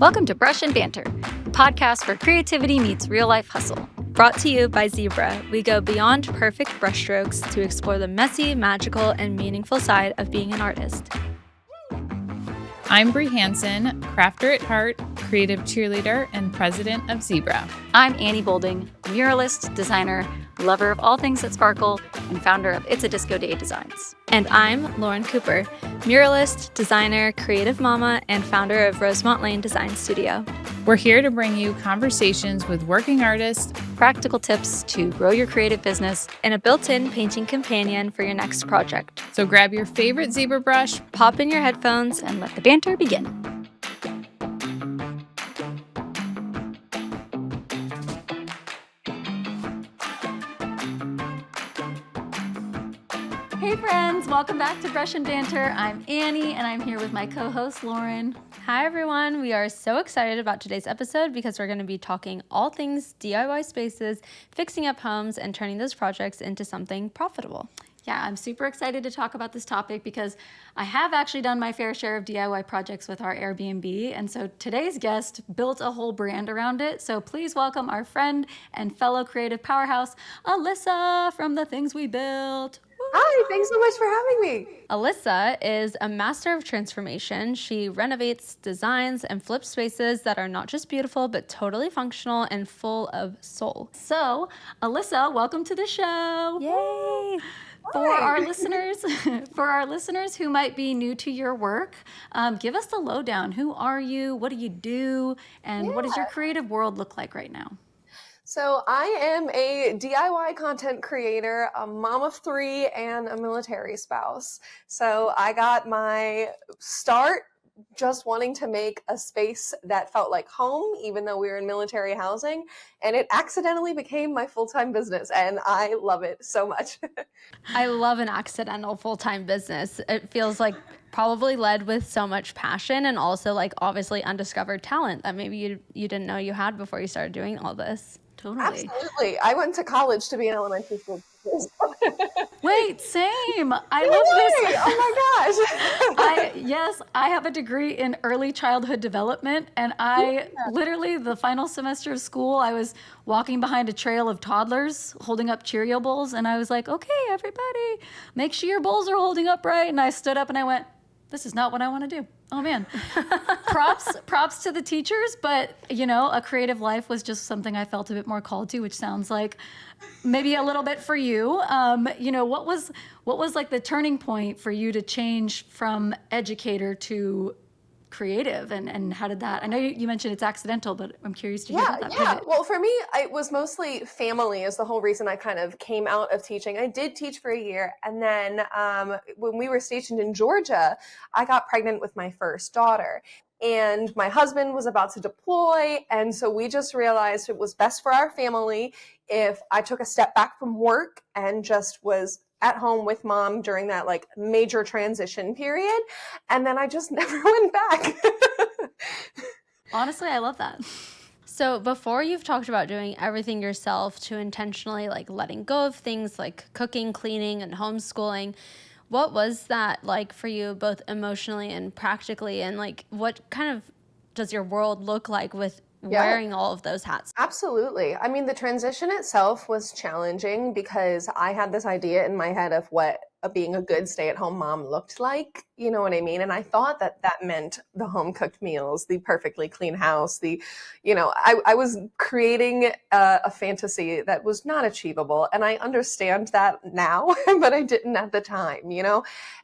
Welcome to Brush and Banter, the podcast where creativity meets real-life hustle. Brought to you by Zibra, we go beyond perfect brushstrokes to explore the messy, magical, and meaningful side of being an artist. I'm Bree Hansen, crafter at heart, creative cheerleader, and president of Zibra. I'm Annie Bolding, muralist, designer, lover of all things that sparkle, and founder of It's a Disco Day Designs. And I'm Lauren Cooper, muralist, designer, creative mama, and founder of Rosemont Lane Design Studio. We're here to bring you conversations with working artists, practical tips to grow your creative business, and a built-in painting companion for your next project. So grab your favorite Zebra brush, pop in your headphones, and let the banter begin. Hey friends, welcome back to Brush and Banter. I'm Annie and I'm here with my co-host Lauren. Hi everyone, we are so excited about today's episode because we're going to be talking all things DIY spaces, fixing up homes, and turning those projects into something profitable. Yeah, I'm super excited to talk about this topic because I have actually done my fair share of DIY projects with our Airbnb, and so today's guest built a whole brand around it. So please welcome our friend and fellow creative powerhouse, Alyssa from The Things We Built. Hi, thanks so much for having me. Alyssa is a master of transformation. She renovates, designs, and flips spaces that are not just beautiful, but totally functional and full of soul. So, Alyssa, welcome to the show. Yay! For our listeners who might be new to your work, give us the lowdown. Who are you? What do you do? And what does your creative world look like right now? So I am a DIY content creator, a mom of 3, and a military spouse. So I got my start just wanting to make a space that felt like home, even though we were in military housing. And it accidentally became my full-time business, and I love it so much. I love an accidental full-time business. It feels like probably led with so much passion and also like obviously undiscovered talent that maybe you didn't know you had before you started doing all this. Totally. Absolutely. I went to college to be an elementary school teacher. Wait, same. I love this. Oh my gosh. I have a degree in early childhood development, and literally the final semester of school, I was walking behind a trail of toddlers holding up Cheerio bowls, and I was like, okay, everybody, make sure your bowls are holding up right. And I stood up and I went, this is not what I want to do. Oh man, props to the teachers, but a creative life was just something I felt a bit more called to, which sounds like maybe a little bit for you. What was like the turning point for you to change from educator to creative, and how did that? I know you mentioned it's accidental, but I'm curious to hear about that pivot. Well, for me, it was mostly family is the whole reason I kind of came out of teaching. I did teach for a year, and then when we were stationed in Georgia, I got pregnant with my first daughter. And my husband was about to deploy, and so we just realized it was best for our family if I took a step back from work and just was at home with mom during that like major transition period. And then I just never went back. Honestly, I love that. So before you've talked about doing everything yourself to intentionally like letting go of things like cooking, cleaning, and homeschooling, what was that like for you both emotionally and practically? And like what kind of does your world look like with wearing all of those hats? Absolutely. I mean, the transition itself was challenging because I had this idea in my head of what being a good stay-at-home mom looked like, you know what I mean? And I thought that meant the home-cooked meals, the perfectly clean house, I was creating a fantasy that was not achievable. And I understand that now, but I didn't at the time,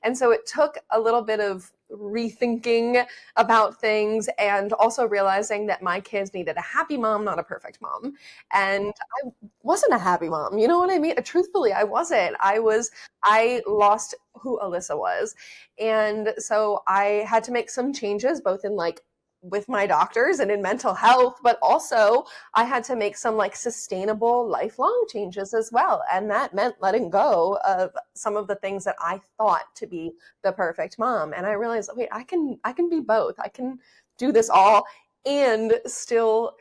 And so it took a little bit of rethinking about things and also realizing that my kids needed a happy mom, not a perfect mom. And I wasn't a happy mom, you know what I mean? Truthfully, I wasn't. I lost who Alyssa was. And so I had to make some changes, both in like with my doctors and in mental health, but also I had to make some like sustainable lifelong changes as well. And that meant letting go of some of the things that I thought to be the perfect mom. And I realized, wait, I can be both. I can do this all and still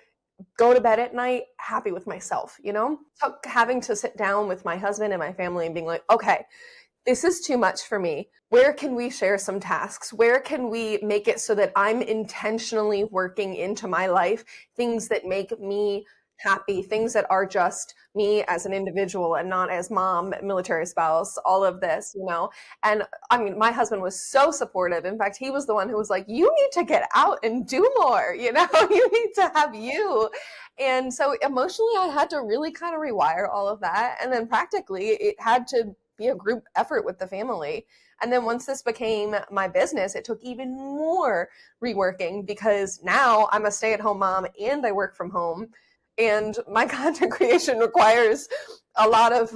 go to bed at night happy with myself, So having to sit down with my husband and my family and being like, okay, this is too much for me. Where can we share some tasks? Where can we make it so that I'm intentionally working into my life things that make me happy, things that are just me as an individual and not as mom, military spouse, all of this, you know? And I mean, my husband was so supportive. In fact, he was the one who was like, you need to get out and do more, you know, you need to have you. And so emotionally, I had to really kind of rewire all of that. And then practically, it had to be a group effort with the family. And then once this became my business, it took even more reworking because now I'm a stay-at-home mom and I work from home. And my content creation requires a lot of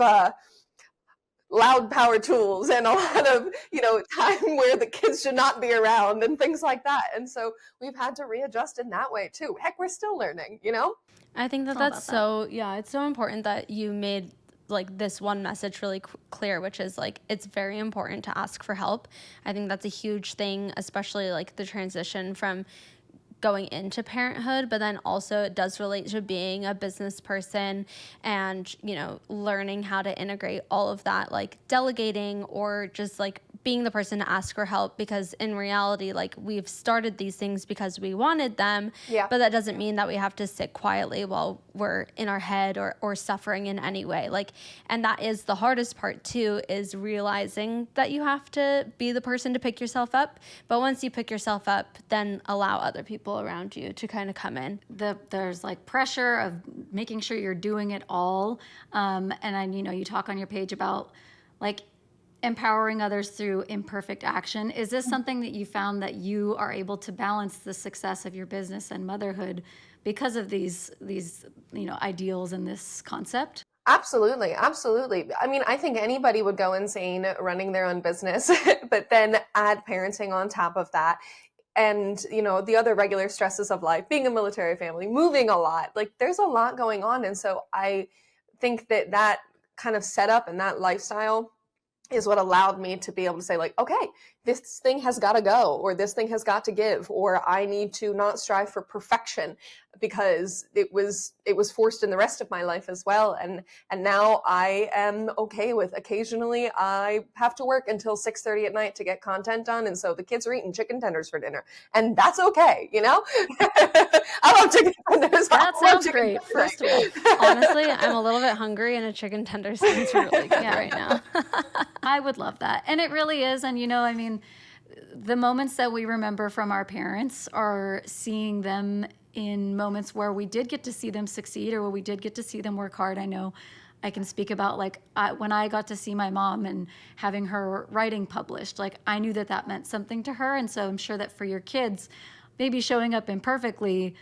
loud power tools and a lot of, you know, time where the kids should not be around and things like that. And so we've had to readjust in that way too. Heck, we're still learning, you know? I think that that's so, yeah, it's so important that you made like this one message really clear, which is like, it's very important to ask for help. I think that's a huge thing, especially like the transition from going into parenthood, but then also it does relate to being a business person and, you know, learning how to integrate all of that, like delegating or just like being the person to ask for help, because in reality, like we've started these things because we wanted them, but that doesn't mean that we have to sit quietly while we're in our head or suffering in any way. Like, and that is the hardest part too, is realizing that you have to be the person to pick yourself up. But once you pick yourself up, then allow other people around you to kind of come in. There's like pressure of making sure you're doing it all. And then, you know, you talk on your page about like empowering others through imperfect action. Is this something that you found that you are able to balance the success of your business and motherhood because of these you know, ideals and this concept? Absolutely. Absolutely. I mean, I think anybody would go insane running their own business, but then add parenting on top of that. And, you know, the other regular stresses of life, being a military family, moving a lot, like there's a lot going on. And so I think that that kind of setup and that lifestyle is what allowed me to be able to say like, okay, this thing has got to go, or this thing has got to give, or I need to not strive for perfection because it was forced in the rest of my life as well. And now I am okay with occasionally I have to work until 6:30 at night to get content done. And so the kids are eating chicken tenders for dinner, and that's okay. You know, I love chicken tenders. That sounds great. First of all, honestly, I'm a little bit hungry and a chicken tender sounds really good right now. I would love that. And it really is. And, you know, I mean, the moments that we remember from our parents are seeing them in moments where we did get to see them succeed or where we did get to see them work hard. I know I can speak about like when I got to see my mom and having her writing published, like I knew that that meant something to her. And so I'm sure that for your kids, maybe showing up imperfectly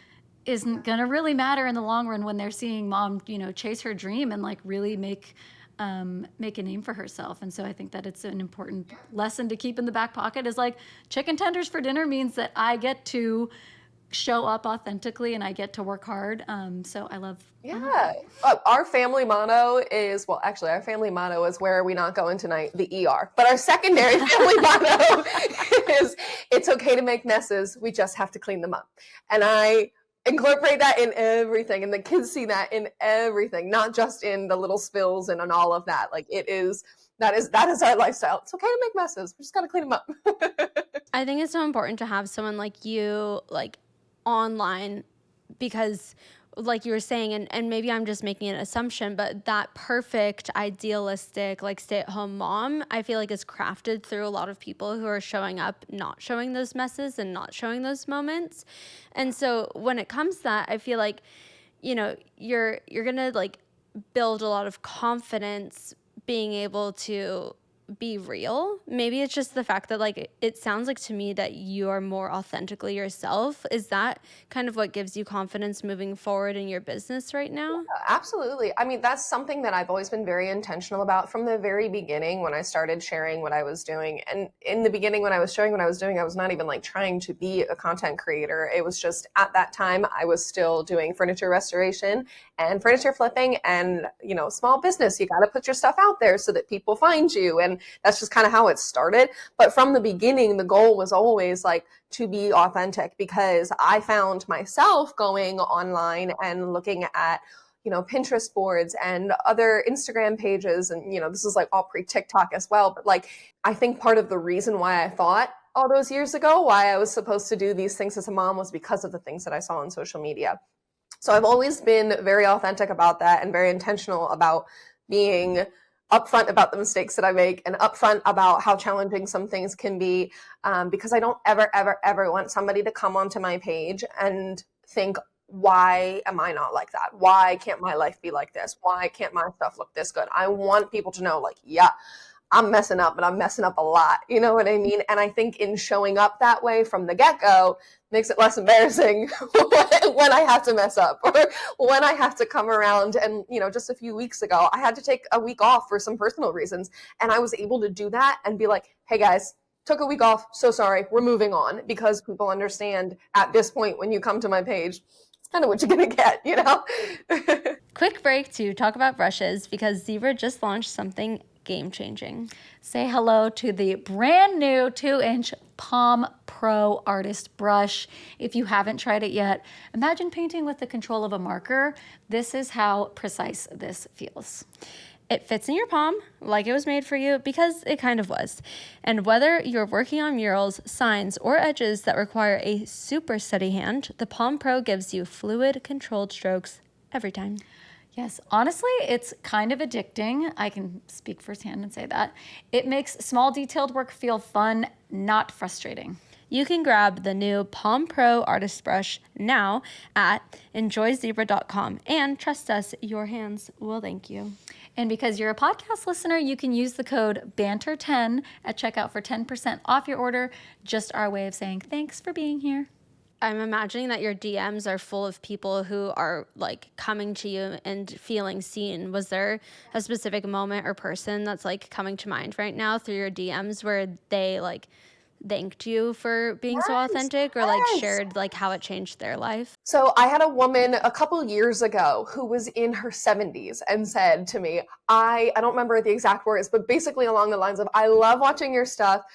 isn't going to really matter in the long run when they're seeing mom, you know, chase her dream and like really make a name for herself. And so I think that it's an important lesson to keep in the back pocket is like chicken tenders for dinner means that I get to show up authentically and I get to work hard. So I love. Yeah. Our family motto is, well, actually our family motto is where are we not going tonight? The ER. But our secondary family motto is it's okay to make messes. We just have to clean them up. And I incorporate that in everything, and the kids see that in everything, not just in the little spills and on all of that. Like that is our lifestyle. It's okay to make messes. We just got to clean them up. I think it's so important to have someone like you, like online, because like you were saying, and maybe I'm just making an assumption, but that perfect, idealistic, like stay-at-home mom, I feel like is crafted through a lot of people who are showing up, not showing those messes and not showing those moments. And so when it comes to that, I feel like, you know, you're gonna like build a lot of confidence being able to be real. Maybe it's just the fact that like it sounds like to me that you are more authentically yourself. Is that kind of what gives you confidence moving forward in your business right now? Absolutely. I mean, that's something that I've always been very intentional about from the very beginning when I started sharing what I was doing. And in the beginning, when I was showing what I was doing, I was not even like trying to be a content creator. It was just at that time, I was still doing furniture restoration and furniture flipping and, you know, small business. You got to put your stuff out there so that people find you. And that's just kind of how it started. But from the beginning, the goal was always like to be authentic, because I found myself going online and looking at, Pinterest boards and other Instagram pages. And, this is like all pre-TikTok as well. But like, I think part of the reason why I thought all those years ago why I was supposed to do these things as a mom was because of the things that I saw on social media. So I've always been very authentic about that and very intentional about being upfront about the mistakes that I make and upfront about how challenging some things can be, because I don't ever, ever, ever want somebody to come onto my page and think, why am I not like that? Why can't my life be like this? Why can't my stuff look this good? I want people to know, like, yeah, I'm messing up, but I'm messing up a lot. You know what I mean? And I think in showing up that way from the get-go makes it less embarrassing when I have to mess up or when I have to come around. And, just a few weeks ago, I had to take a week off for some personal reasons. And I was able to do that and be like, hey guys, took a week off. So sorry. We're moving on, because people understand at this point, when you come to my page, it's kind of what you're going to get, Quick break to talk about brushes, because Zibra just launched something game-changing. Say hello to the brand new 2-inch Palm Pro Artist Brush. If you haven't tried it yet, imagine painting with the control of a marker. This is how precise this feels. It fits in your palm like it was made for you, because it kind of was. And whether you're working on murals, signs, or edges that require a super steady hand, the Palm Pro gives you fluid, controlled strokes every time. Yes, honestly, it's kind of addicting. I can speak firsthand and say that. It makes small detailed work feel fun, not frustrating. You can grab the new Palm Pro Artist Brush now at enjoyzebra.com, and trust us, your hands will thank you. And because you're a podcast listener, you can use the code BANTER10 at checkout for 10% off your order. Just our way of saying thanks for being here. I'm imagining that your DMs are full of people who are like coming to you and feeling seen. Was there a specific moment or person that's like coming to mind right now through your DMs where they like thanked you for being so authentic, or like shared like how it changed their life? So I had a woman a couple years ago who was in her 70s and said to me, I don't remember the exact words, but basically along the lines of, I love watching your stuff.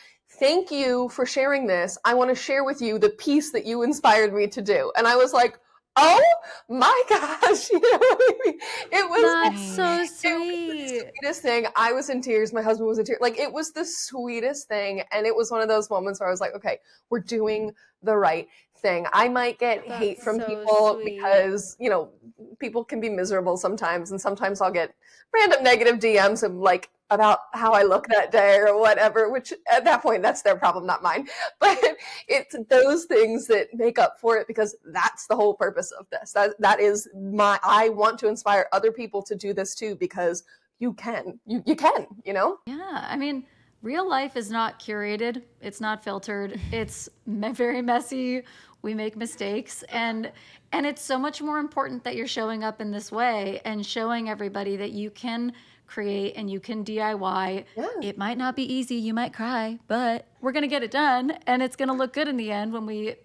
Thank you for sharing this. I want to share with you the piece that you inspired me to do. And I was like, oh my gosh, you know what I mean? It was That's so sweet. It was the sweetest thing. I was in tears. My husband was in tears. Like, it was the sweetest thing. And it was one of those moments where I was like, okay, we're doing the right thing. I might get hate from so people sweet. because, people can be miserable sometimes. And sometimes I'll get random negative DMs of like, about how I look that day or whatever, which at that point, that's their problem, not mine. But it's those things that make up for it, because that's the whole purpose of this. That is I want to inspire other people to do this too, because you can, you can. Yeah, I mean, real life is not curated. It's not filtered. It's very messy. We make mistakes. And it's so much more important that you're showing up in this way and showing everybody that you can create and you can DIY. Yeah. It might not be easy. You might cry, but we're going to get it done. And it's going to look good in the end when we,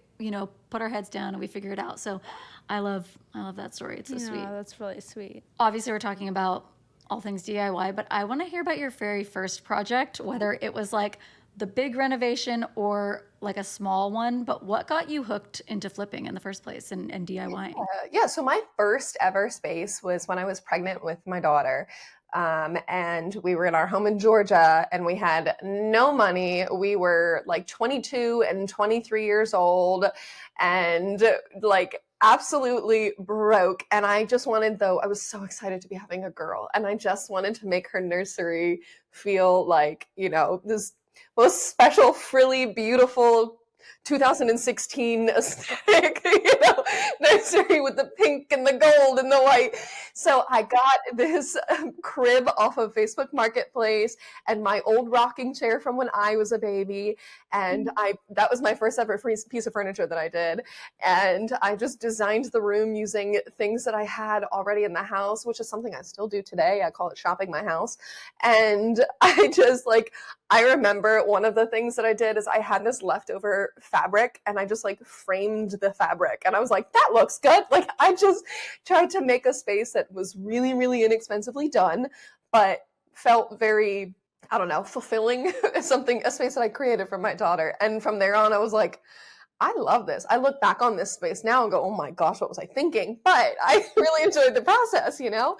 put our heads down and we figure it out. So I love that story. It's so sweet. That's really sweet. Obviously, we're talking about all things DIY, but I want to hear about your very first project, whether it was like the big renovation or like a small one, but what got you hooked into flipping in the first place and DIYing? Yeah, so my first ever space was when I was pregnant with my daughter. And we were in our home in Georgia and we had no money. We were like 22 and 23 years old and like absolutely broke. And I just wanted, I was so excited to be having a girl, and I just wanted to make her nursery feel like, this most special, frilly, beautiful 2016 aesthetic, nursery with the pink and the gold and the white. So I got this crib off of Facebook Marketplace and my old rocking chair from when I was a baby. And that was my first ever piece of furniture that I did. And I just designed the room using things that I had already in the house, which is something I still do today. I call it shopping my house. And I remember one of the things that I did is I had this leftover fabric and I just framed the fabric, and I was like, that looks good. I just tried to make a space that was really, really inexpensively done, but felt very, I don't know, fulfilling, a space that I created for my daughter. And from there on, I was like, I love this. I look back on this space now and go, oh my gosh, what was I thinking? But I really enjoyed the process, you know?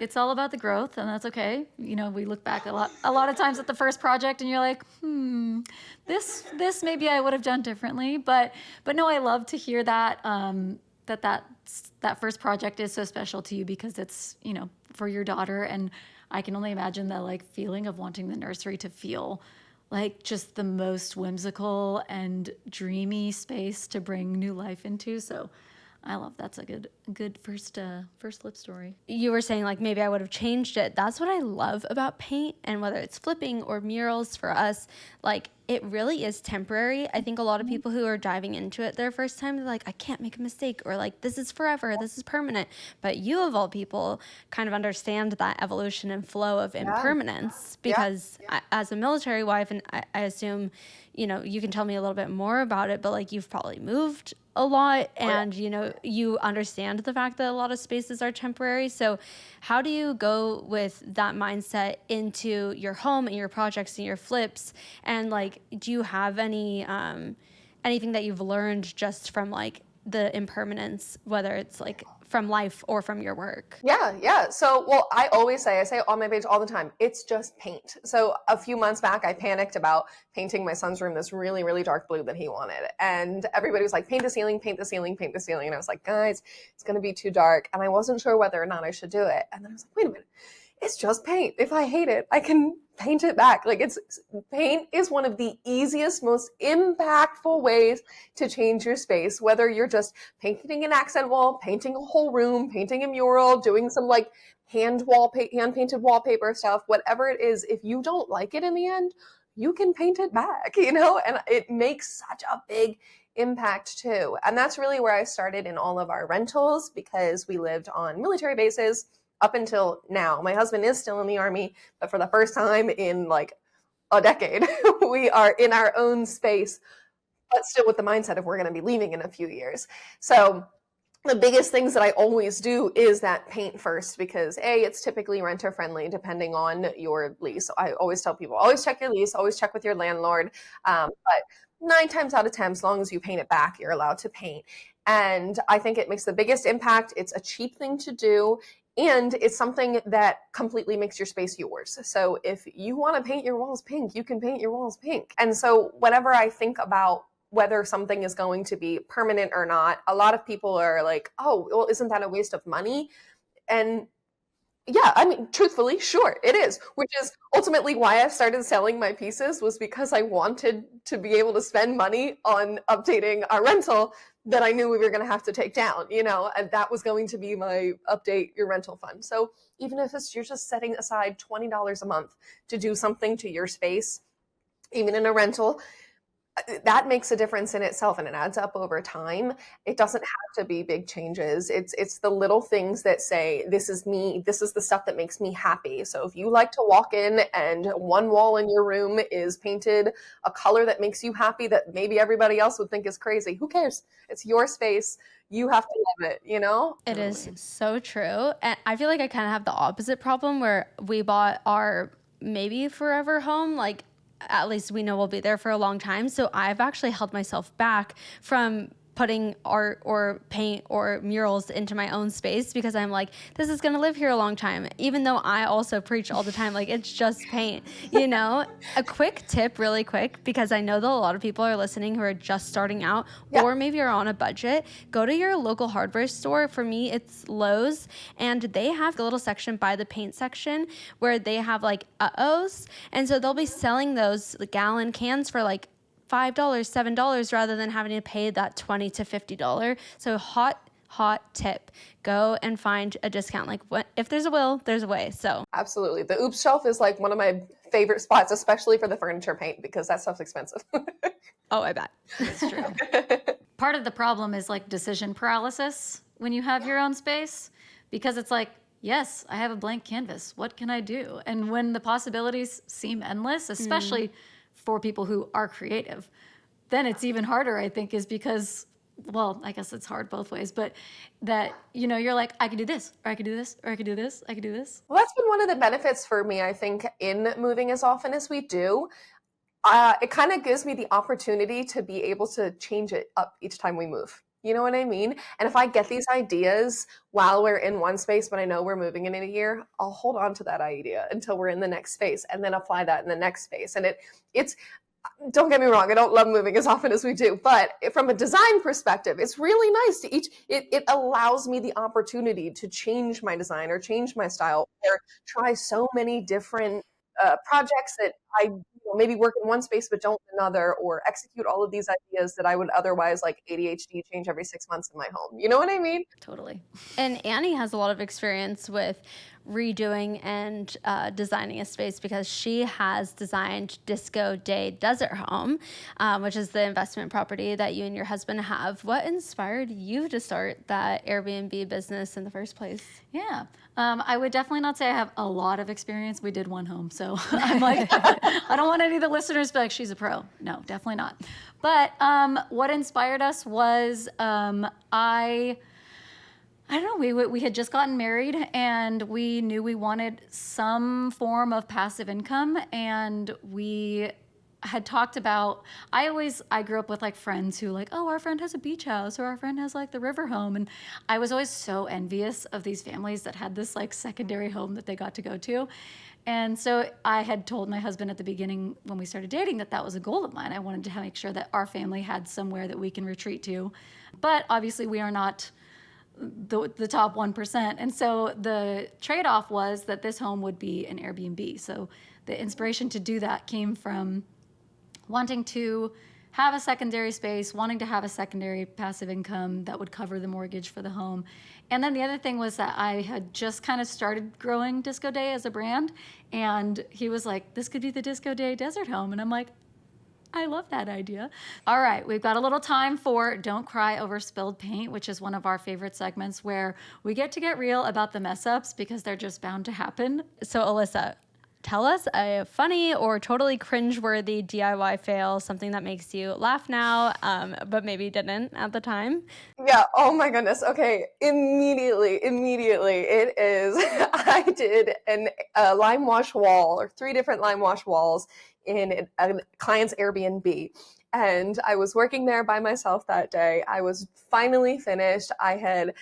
It's all about the growth, and that's okay. You know, we look back a lot of times at the first project, and you're like, this maybe I would have done differently. But no, I love to hear that that first project is so special to you because it's, you know, for your daughter. And I can only imagine the like feeling of wanting the nursery to feel like just the most whimsical and dreamy space to bring new life into. So I love that's a good first lip story. You were saying like maybe I would have changed it. That's what I love about paint, and whether it's flipping or murals for us, like it really is temporary. I think a lot of people who are diving into it their first time, they're like, I can't make a mistake, or like this is forever, this is permanent. But you of all people kind of understand that evolution and flow of impermanence because as a military wife, and I assume, you know, you can tell me a little bit more about it, but like you've probably moved a lot and you know you understand the fact that a lot of spaces are temporary. So how do you go with that mindset into your home and your projects and your flips, and like do you have any anything that you've learned just from like the impermanence, whether it's like from life or from your work? Yeah. So, well, I say on my page all the time, it's just paint. So a few months back, I panicked about painting my son's room this really, really dark blue that he wanted. And everybody was like, paint the ceiling, paint the ceiling, paint the ceiling. And I was like, guys, it's going to be too dark. And I wasn't sure whether or not I should do it. And then I was like, wait a minute, it's just paint. If I hate it, I can paint it back. Like paint is one of the easiest, most impactful ways to change your space, whether you're just painting an accent wall, painting a whole room, painting a mural, doing some like hand painted wallpaper stuff, whatever it is. If you don't like it in the end, you can paint it back, you know, and it makes such a big impact too. And that's really where I started in all of our rentals, because we lived on military bases up until now. My husband is still in the Army, but for the first time in like a decade, we are in our own space, but still with the mindset of we're going to be leaving in a few years. So the biggest things that I always do is that paint first, because it's typically renter friendly depending on your lease. I always tell people, always check your lease, always check with your landlord. But 9 times out of 10, as long as you paint it back, you're allowed to paint. And I think it makes the biggest impact. It's a cheap thing to do. And it's something that completely makes your space yours. So if you want to paint your walls pink, you can paint your walls pink. And so whenever I think about whether something is going to be permanent or not, a lot of people are like, oh, well, isn't that a waste of money? And yeah, I mean, truthfully, sure, it is, which is ultimately why I started selling my pieces, was because I wanted to be able to spend money on updating our rental that I knew we were going to have to take down, you know, and that was going to be my update your rental fund. So even if you're just setting aside $20 a month to do something to your space, even in a rental, that makes a difference in itself, and it adds up over time. It doesn't have to be big changes. It's the little things that say, this is me, this is the stuff that makes me happy. So if you like to walk in and one wall in your room is painted a color that makes you happy that maybe everybody else would think is crazy, who cares? It's your space. You have to love it, you know? It is so true. And I feel like I kind of have the opposite problem, where we bought our maybe forever home, like at least we know we'll be there for a long time. So I've actually held myself back from putting art or paint or murals into my own space, because I'm like, this is going to live here a long time. Even though I also preach all the time, like, it's just paint, you know. A quick tip, really quick, because I know that a lot of people are listening who are just starting out, or maybe are on a budget. Go to your local hardware store. For me, it's Lowe's, and they have a little section by the paint section where they have like uh-ohs. And so they'll be selling those gallon cans for like $5, $7, rather than having to pay that $20 to $50. So hot tip, go and find a discount. Like, what if there's a will, there's a way. So absolutely. The oops shelf is like one of my favorite spots, especially for the furniture paint, because that stuff's expensive. Oh, I bet. It's true. Part of the problem is like decision paralysis when you have your own space, because it's like, yes, I have a blank canvas. What can I do? And when the possibilities seem endless, especially for people who are creative, then it's even harder, I think, is because, well, I guess it's hard both ways, but that, you know, you're like, I could do this, or I could do this, or I could do this, I could do this. Well, that's been one of the benefits for me, I think, in moving as often as we do. it kind of gives me the opportunity to be able to change it up each time we move. You know what I mean? And if I get these ideas while we're in one space, but I know we're moving in a year, I'll hold on to that idea until we're in the next space and then apply that in the next space. And it's, don't get me wrong, I don't love moving as often as we do, but from a design perspective, it's really nice to it allows me the opportunity to change my design or change my style or try so many different projects that I maybe work in one space but don't in another, or execute all of these ideas that I would otherwise, like ADHD, change every 6 months in my home. You know what I mean? Totally. And Annie has a lot of experience with redoing and designing a space because she has designed Disco Day Desert Home, which is the investment property that you and your husband have. What inspired you to start that Airbnb business in the first place? Yeah. I would definitely not say I have a lot of experience. We did one home. So I'm like, I don't want any of the listeners to be like, she's a pro. No, definitely not. But what inspired us was I don't know, we had just gotten married and we knew we wanted some form of passive income, and we had talked about, I grew up with like friends who like, oh, our friend has a beach house or our friend has like the river home. And I was always so envious of these families that had this like secondary home that they got to go to. And so I had told my husband at the beginning when we started dating that was a goal of mine. I wanted to make sure that our family had somewhere that we can retreat to. But obviously we are not the top 1%. And so the trade-off was that this home would be an Airbnb. So the inspiration to do that came from wanting to have a secondary space, wanting to have a secondary passive income that would cover the mortgage for the home. And then the other thing was that I had just kind of started growing Disco Day as a brand. And he was like, this could be the Disco Day Desert Home. And I'm like, I love that idea. All right, we've got a little time for Don't Cry Over Spilled Paint, which is one of our favorite segments where we get to get real about the mess ups because they're just bound to happen. So Alyssa, tell us a funny or totally cringeworthy DIY fail, something that makes you laugh now, but maybe didn't at the time. Yeah. Oh my goodness. Okay. Immediately. It is, I did a lime wash wall, or 3 different lime wash walls in a client's Airbnb. And I was working there by myself that day. I was finally finished. I had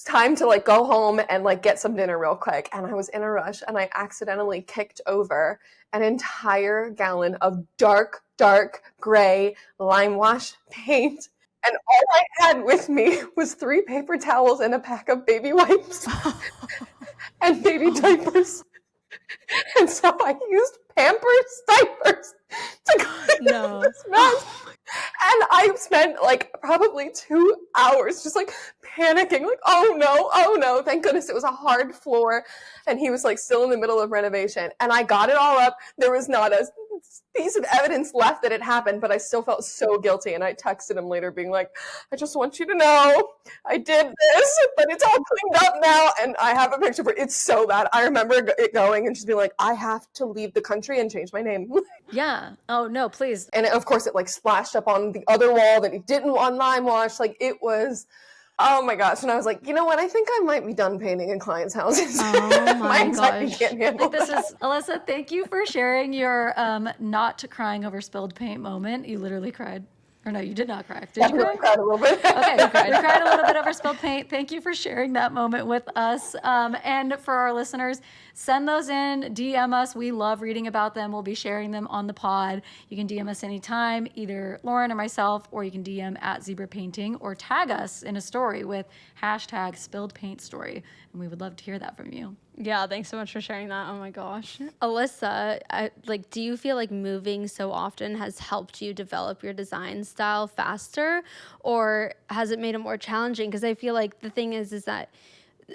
time to like go home and like get some dinner real quick. And I was in a rush and I accidentally kicked over an entire gallon of dark gray lime wash paint. And all I had with me was 3 paper towels and a pack of baby wipes and baby diapers. And so I used Pampers diapers to clean this mess. And I spent like probably 2 hours just like panicking, like, oh no. Thank goodness it was a hard floor. And he was like still in the middle of renovation. And I got it all up. There was not a piece of evidence left that it happened, but I still felt so guilty. And I texted him later being like, I just want you to know I did this, but it's all cleaned up now. And I have a picture, but it's so bad. I remember it going and just being like, I have to leave the country and change my name. Yeah. Oh no, please. And of course it like splashed up on the other wall that he didn't want lime wash. Like it was, oh my gosh. And I was like, you know what? I think I might be done painting in clients' houses. Oh my anxiety gosh. can't handle This that. is Alyssa, thank you for sharing your not crying over spilled paint moment. You literally cried. Or no, you did not cry. Did you cry? I cried a little bit. Okay, you cried a little bit over spilled paint. Thank you for sharing that moment with us. And for our listeners, send those in, DM us. We love reading about them. We'll be sharing them on the pod. You can DM us anytime, either Lauren or myself, or you can DM at Zibra Painting or tag us in a story with hashtag spilled paint story. And we would love to hear that from you. Yeah, thanks so much for sharing that. Oh my gosh. Alyssa, do you feel like moving so often has helped you develop your design style faster, or has it made it more challenging? Because I feel like the thing is that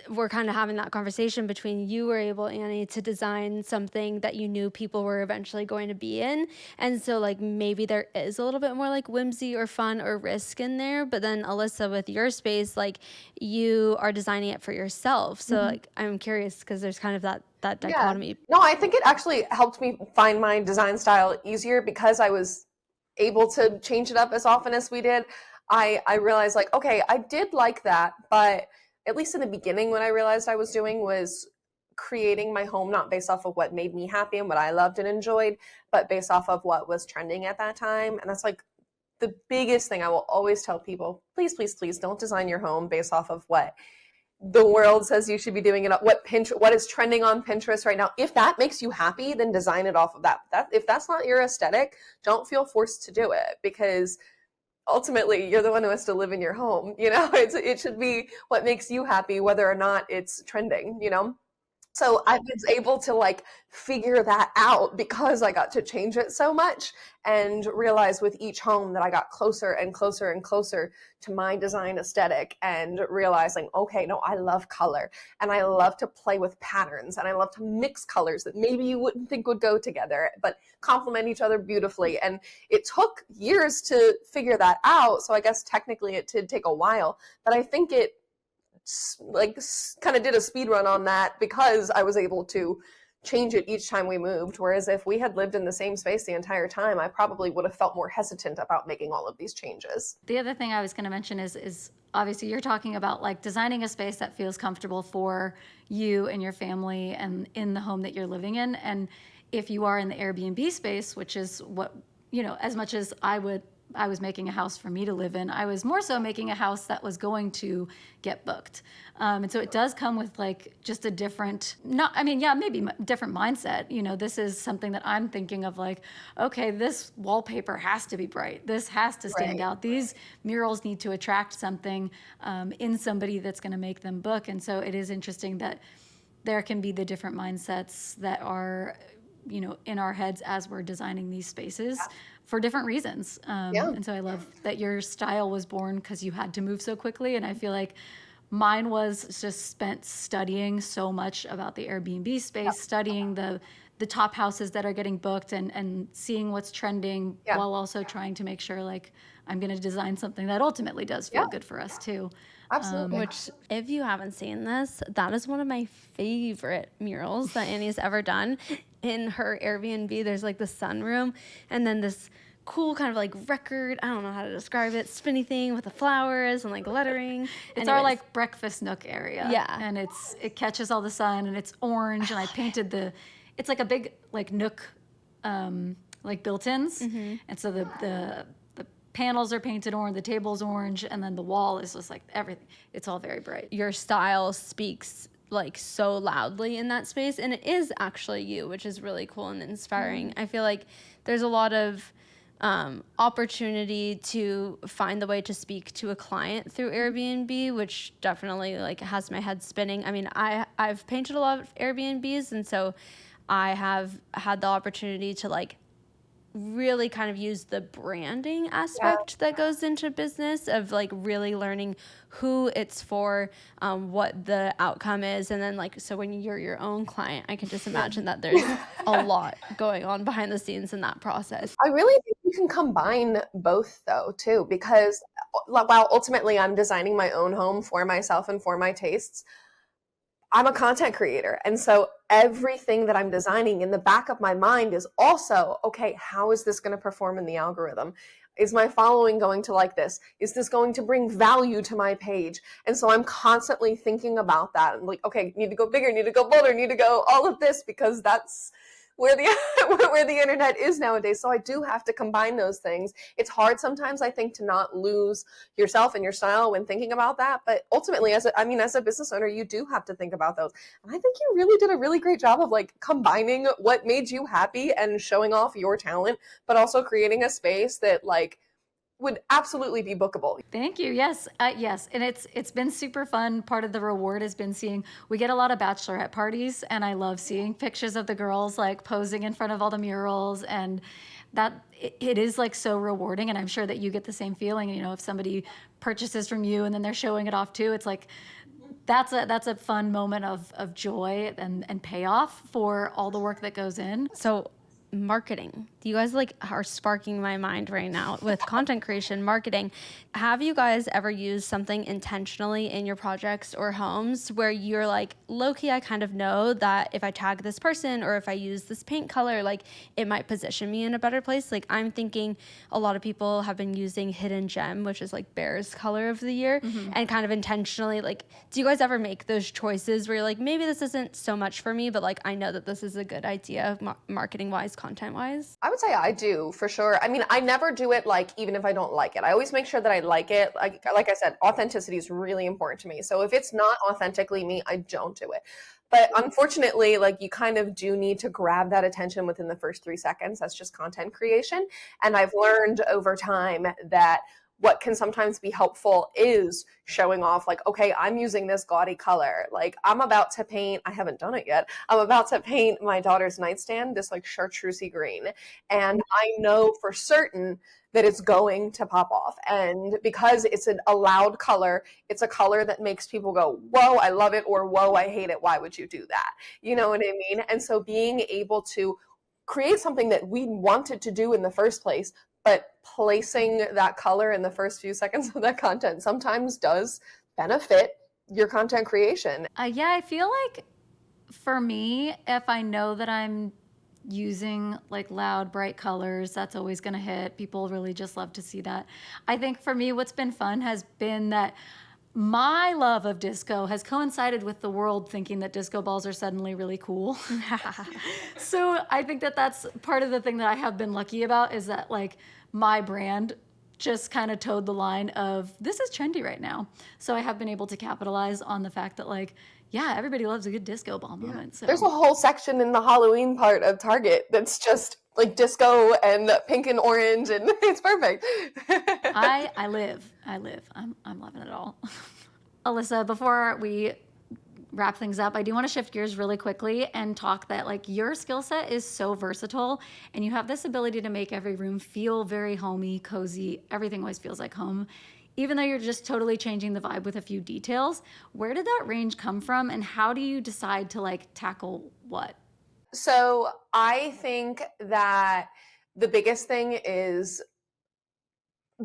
we're kind of having that conversation between you were able, Annie, to design something that you knew people were eventually going to be in. And so like maybe there is a little bit more like whimsy or fun or risk in there. But then Alyssa, with your space, like you are designing it for yourself. So like I'm curious because there's kind of that dichotomy. Yeah. No, I think it actually helped me find my design style easier because I was able to change it up as often as we did. I realized like, okay, I did like that, but at least in the beginning, what I realized I was doing was creating my home not based off of what made me happy and what I loved and enjoyed, but based off of what was trending at that time. And that's like the biggest thing I will always tell people, please, please, please don't design your home based off of what the world says you should be doing it, what is trending on Pinterest right now. If that makes you happy, then design it off of that. If that's not your aesthetic, don't feel forced to do it, because ultimately you're the one who has to live in your home. It should be what makes you happy, whether or not it's trending. So I was able to like figure that out because I got to change it so much, and realize with each home that I got closer and closer and closer to my design aesthetic, and realizing, okay, no, I love color, and I love to play with patterns, and I love to mix colors that maybe you wouldn't think would go together, but complement each other beautifully. And it took years to figure that out. So I guess technically it did take a while, but I think it like kind of did a speed run on that because I was able to change it each time we moved. Whereas if we had lived in the same space the entire time, I probably would have felt more hesitant about making all of these changes. The other thing I was going to mention is obviously you're talking about like designing a space that feels comfortable for you and your family and in the home that you're living in. And if you are in the Airbnb space, which is what, as much as I was making a house for me to live in, I was more so making a house that was going to get booked. And so it does come with like just a different, maybe different mindset. This is something that I'm thinking of like, okay, this wallpaper has to be bright. This has to stand out. These murals need to attract something in somebody that's going to make them book. And so it is interesting that there can be the different mindsets that are, in our heads as we're designing these spaces for different reasons. And so I love that your style was born because you had to move so quickly. And I feel like mine was just spent studying so much about the Airbnb space, studying the top houses that are getting booked and seeing what's trending while also trying to make sure like I'm going to design something that ultimately does feel good for us too. Absolutely. Which, if you haven't seen this, that is one of my favorite murals that Annie's ever done. In her Airbnb, there's like the sunroom, and then this cool kind of like record, I don't know how to describe it, spinny thing with the flowers and like lettering. It's our like breakfast nook area. Yeah. And it catches all the sun, and it's orange, and I painted it's like a big like nook, like built-ins. Mm-hmm. And so the panels are painted orange, the table's orange, and then the wall is just like everything. It's all very bright. Your style speaks like so loudly in that space, and it is actually you, which is really cool and inspiring. Mm-hmm. I feel like there's a lot of opportunity to find the way to speak to a client through Airbnb, which definitely like has my head spinning. I mean, I've painted a lot of Airbnbs, and so I have had the opportunity to like really kind of use the branding aspect that goes into business of like really learning who it's for, what the outcome is. And then like, so when you're your own client, I can just imagine that there's a lot going on behind the scenes in that process. I really think you can combine both though too, because while ultimately I'm designing my own home for myself and for my tastes, I'm a content creator. And so everything that I'm designing in the back of my mind is also, okay, how is this going to perform in the algorithm? Is my following going to like this? Is this going to bring value to my page? And so I'm constantly thinking about that. I'm like, okay, need to go bigger, need to go bolder, need to go all of this, because that's where the internet is nowadays. So I do have to combine those things. It's hard sometimes, I think, to not lose yourself and your style when thinking about that. But ultimately, as a business owner, you do have to think about those. And I think you really did a really great job of like combining what made you happy and showing off your talent, but also creating a space that like would absolutely be bookable. Thank you. Yes. Yes. And it's been super fun. Part of the reward has been we get a lot of bachelorette parties, and I love seeing pictures of the girls like posing in front of all the murals, and that it is like so rewarding. And I'm sure that you get the same feeling, if somebody purchases from you and then they're showing it off too, it's like, that's a fun moment of joy and payoff for all the work that goes in. So marketing. You guys like are sparking my mind right now with content creation, marketing. Have you guys ever used something intentionally in your projects or homes where you're like, low-key, I kind of know that if I tag this person or if I use this paint color, like it might position me in a better place? Like I'm thinking a lot of people have been using Hidden Gem, which is like Bear's color of the year, and kind of intentionally like, do you guys ever make those choices where you're like, maybe this isn't so much for me, but like I know that this is a good idea marketing-wise, content-wise? I would say I do for sure. I mean, I never do it like even if I don't like it. I always make sure that I like it. Like I said, authenticity is really important to me. So if it's not authentically me, I don't do it. But unfortunately, like you kind of do need to grab that attention within the first 3 seconds. That's just content creation. And I've learned over time that what can sometimes be helpful is showing off like, okay, I'm using this gaudy color. Like I'm about to paint, I haven't done it yet. I'm about to paint my daughter's nightstand, this like chartreusey green. And I know for certain that it's going to pop off. And because it's a loud color, it's a color that makes people go, whoa, I love it, or whoa, I hate it. Why would you do that? You know what I mean? And so being able to create something that we wanted to do in the first place, but placing that color in the first few seconds of that content sometimes does benefit your content creation. Yeah, I feel like for me, if I know that I'm using like loud, bright colors, that's always going to hit. People really just love to see that. I think for me, what's been fun has been that my love of disco has coincided with the world thinking that disco balls are suddenly really cool. So I think that that's part of the thing that I have been lucky about is that like my brand just kind of towed the line of this is trendy right now. So I have been able to capitalize on the fact that like, yeah, everybody loves a good disco ball moment. So there's a whole section in the Halloween part of Target that's just like disco and pink and orange, and it's perfect. I live. I'm loving it all. Alyssa, before we wrap things up, I do want to shift gears really quickly and talk that like your skill set is so versatile and you have this ability to make every room feel very homey, cozy. Everything always feels like home. Even though you're just totally changing the vibe with a few details, where did that range come from and how do you decide to like tackle what? So I think that the biggest thing is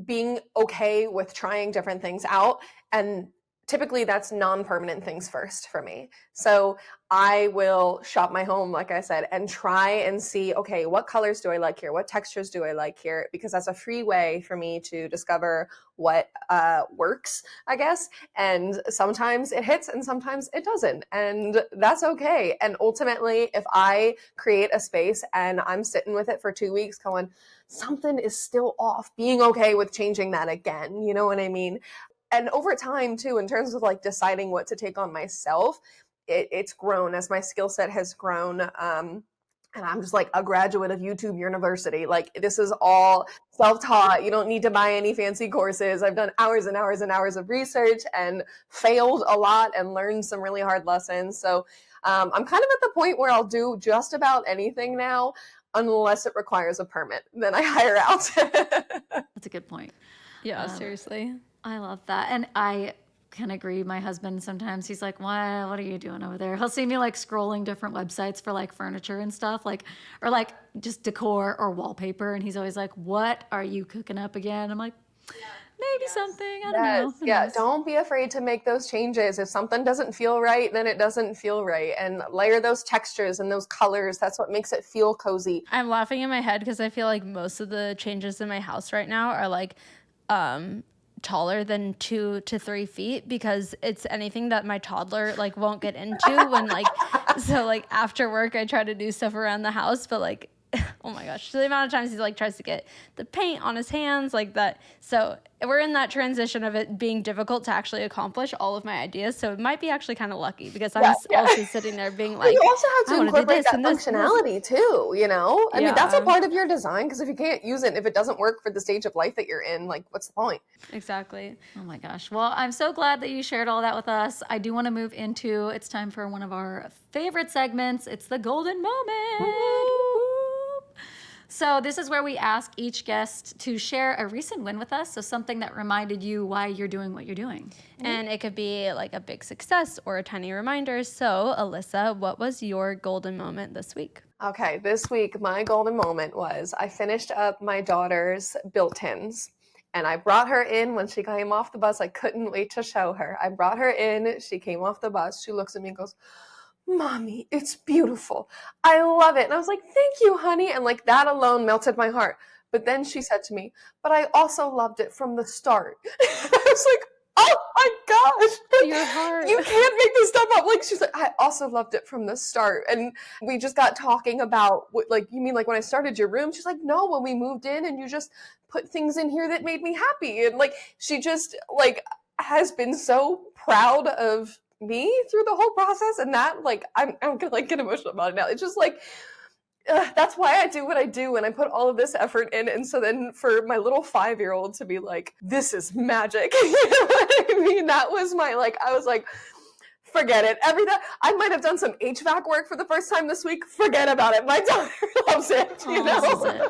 being okay with trying different things out. And typically that's non-permanent things first for me. So I will shop my home, like I said, and try and see, okay, what colors do I like here? What textures do I like here? Because that's a free way for me to discover what works, I guess. And sometimes it hits and sometimes it doesn't. And that's okay. And ultimately, if I create a space and I'm sitting with it for 2 weeks going, something is still off, being okay with changing that again, you know what I mean? And over time too, in terms of like deciding what to take on myself, it's grown as my skill set has grown. And I'm just like a graduate of YouTube University. Like this is all self-taught. You don't need to buy any fancy courses. I've done hours and hours and hours of research and failed a lot and learned some really hard lessons. So I'm kind of at the point where I'll do just about anything now, unless it requires a permit. Then I hire out. That's a good point. Yeah, seriously. I love that. And I can agree. My husband, sometimes he's like, what are you doing over there? He'll see me like scrolling different websites for like furniture and stuff, like, or like just decor or wallpaper. And he's always like, what are you cooking up again? I'm like, maybe something. I don't know. Who knows? Don't be afraid to make those changes. If something doesn't feel right, then it doesn't feel right. And layer those textures and those colors. That's what makes it feel cozy. I'm laughing in my head because I feel like most of the changes in my house right now are like taller than 2 to 3 feet because it's anything that my toddler like won't get into when like so like after work I try to do stuff around the house, but like oh my gosh, the amount of times he like tries to get the paint on his hands like that. So we're in that transition of it being difficult to actually accomplish all of my ideas. So it might be actually kind of lucky because I'm also sitting there being like, you also have to incorporate that and functionality too, you know? I mean, that's a Yeah. part of your design because if you can't use it, if it doesn't work for the stage of life that you're in, like what's the point? Exactly. Oh my gosh. Well, I'm so glad that you shared all that with us. I do want to move into, it's time for one of our favorite segments. It's the golden moment. Whoop. So this is where we ask each guest to share a recent win with us. So something that reminded you why you're doing what you're doing. And it could be like a big success or a tiny reminder. So Alyssa, what was your golden moment this week? Okay, this week, my golden moment was I finished up my daughter's built-ins. And I brought her in when she came off the bus. I couldn't wait to show her. I brought her in. She came off the bus. She looks at me and goes, Mommy, it's beautiful. I love it. And I was like, thank you, honey. And like that alone melted my heart. But then she said to me, but I also loved it from the start. I was like, oh my gosh. Your heart. You can't make this stuff up. Like, she's like, I also loved it from the start. And we just got talking about, like, you mean like when I started your room? She's like, no, when we moved in and you just put things in here that made me happy. And like, she just like has been so proud of me through the whole process, and that like I'm gonna like get emotional about it now. It's just like that's why I do what I do, and I put all of this effort in. And so then for my little 5-year-old to be like, this is magic, you know what I mean? That was my like, I was like, forget it. I might have done some HVAC work for the first time this week. Forget about it. My daughter loves it, you know? Loves it.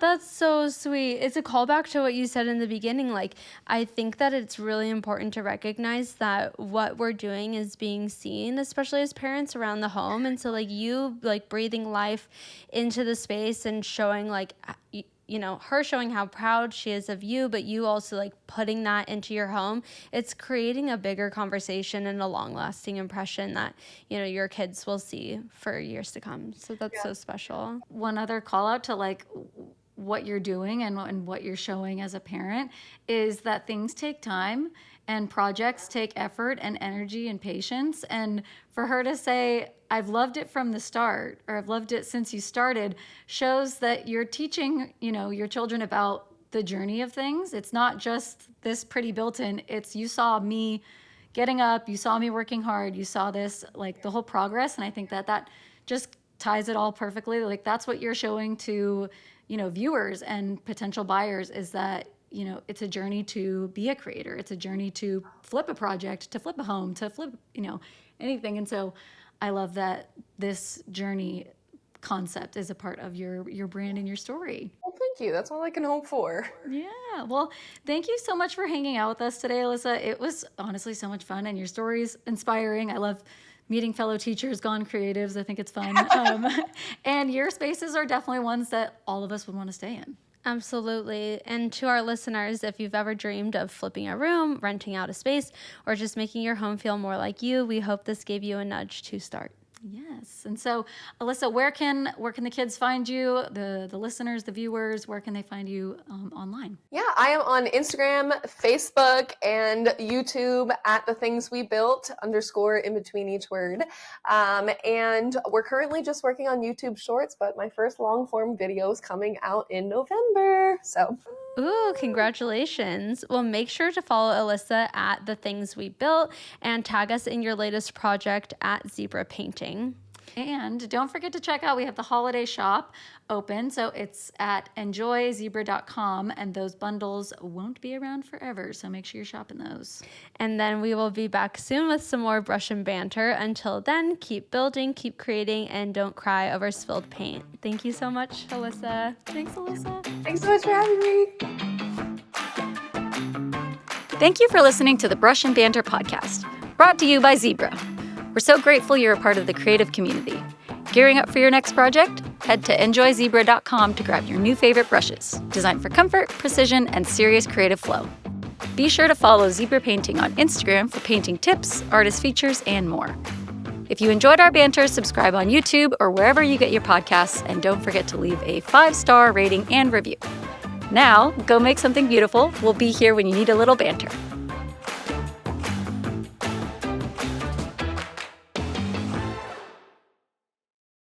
That's so sweet. It's a callback to what you said in the beginning. Like, I think that it's really important to recognize that what we're doing is being seen, especially as parents around the home. And so like you like breathing life into the space and showing like, you know, her showing how proud she is of you, but you also like putting that into your home. It's creating a bigger conversation and a long lasting impression that, you know, your kids will see for years to come. So that's so special. One other call out to like what you're doing and what you're showing as a parent is that things take time and projects take effort and energy and patience. And for her to say, I've loved it from the start, or I've loved it since you started, shows that you're teaching, you know, your children about the journey of things. It's not just this pretty built-in. It's you saw me getting up, you saw me working hard, you saw this, like the whole progress. And I think that just ties it all perfectly. Like that's what you're showing to, you know, viewers and potential buyers, is that, you know, it's a journey to be a creator. It's a journey to flip a project, to flip a home, to flip, you know, anything. And so I love that this journey concept is a part of your brand and your story. Well, thank you. That's all I can hope for. Yeah. Well, thank you so much for hanging out with us today, Alyssa. It was honestly so much fun, and your story's inspiring. I love meeting fellow teachers gone creatives. I think it's fun. And your spaces are definitely ones that all of us would want to stay in. Absolutely. And to our listeners, if you've ever dreamed of flipping a room, renting out a space, or just making your home feel more like you, we hope this gave you a nudge to start. Yes. And so, Alyssa, where can the kids find you? The listeners, the viewers, where can they find you online? Yeah, I am on Instagram, Facebook, and YouTube at The Things We Built _ in between each word. And we're currently just working on YouTube Shorts, but my first long form video is coming out in November. So. Ooh, congratulations. Well, make sure to follow Alyssa at The Things We Built and tag us in your latest project at Zibra Painting. And don't forget to check out, we have the holiday shop open. So it's at enjoyzibra.com, and those bundles won't be around forever. So make sure you're shopping those. And then we will be back soon with some more brush and banter. Until then, keep building, keep creating, and don't cry over spilled paint. Thank you so much, Alyssa. Thanks, Alyssa. Thanks so much for having me. Thank you for listening to the Brush and Banter podcast, brought to you by Zibra. We're so grateful you're a part of the creative community. Gearing up for your next project? Head to enjoyzibra.com to grab your new favorite brushes, designed for comfort, precision, and serious creative flow. Be sure to follow Zibra Painting on Instagram for painting tips, artist features, and more. If you enjoyed our banter, subscribe on YouTube or wherever you get your podcasts, and don't forget to leave a 5-star rating and review. Now, go make something beautiful. We'll be here when you need a little banter.